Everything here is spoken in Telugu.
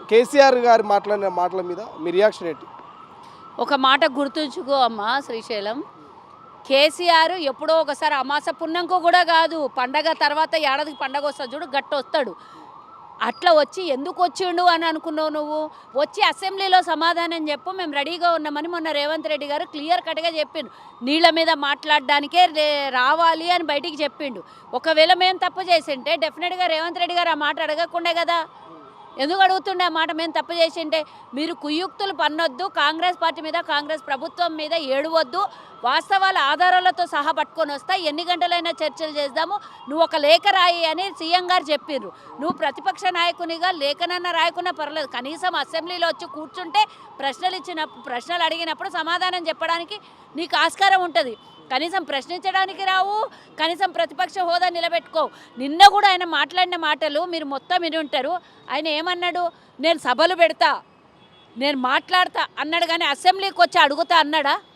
కేసీఆర్ గారు మాట్లాడిన మాటల మీద మీ రియాక్షన్ ఏంటి? ఒక మాట గుర్తుంచుకో అమ్మా శ్రీశైలం, కేసీఆర్ ఎప్పుడో ఒకసారి అమాస పుణ్యంకో కూడా కాదు, పండగ తర్వాత ఏడాదికి పండగ వస్తుంది చూడు, గట్ట వస్తాడు. అట్లా వచ్చి ఎందుకు వచ్చిండు అని అనుకున్నావు నువ్వు? వచ్చి అసెంబ్లీలో సమాధానం చెప్పు, మేము రెడీగా ఉన్నామని మొన్న రేవంత్ రెడ్డి గారు క్లియర్ కట్గా చెప్పిండు. నీళ్ళ మీద మాట్లాడడానికే రావాలి అని బయటికి చెప్పిండు. ఒకవేళ మేము తప్పు చేసింటే డెఫినెట్గా రేవంత్ రెడ్డి గారు ఆ మాట అడగకుండే కదా. ఎందుకు అడుగుతుండే ఆ మాట? మేము తప్పు చేసింటే మీరు కుయుక్తులు పన్నొద్దు, కాంగ్రెస్ పార్టీ మీద కాంగ్రెస్ ప్రభుత్వం మీద ఏడవద్దు, వాస్తవాల ఆధారాలతో సహా పట్టుకొని వస్తా, ఎన్ని గంటలైనా చర్చలు చేద్దాము, నువ్వు ఒక లేఖ రాయి అని సీఎం గారు చెప్పిర్రు. నువ్వు ప్రతిపక్ష నాయకునిగా లేఖనన్న రాయకున్నా పర్లేదు, కనీసం అసెంబ్లీలో వచ్చి కూర్చుంటే ప్రశ్నలు అడిగినప్పుడు సమాధానం చెప్పడానికి నీకు ఆస్కారం ఉంటుంది. కనీసం ప్రశ్నించడానికి రావు, కనీసం ప్రతిపక్ష హోదా నిలబెట్టుకో. నిన్న కూడా ఆయన మాట్లాడిన మాటలు మీరు మొత్తం విని ఉంటారు. ఆయన ఏమన్నాడు? నేను సభలు పెడతా, నేను మాట్లాడతా అన్నాడు, కానీ అసెంబ్లీకి వచ్చి అడుగుతా అన్నాడా?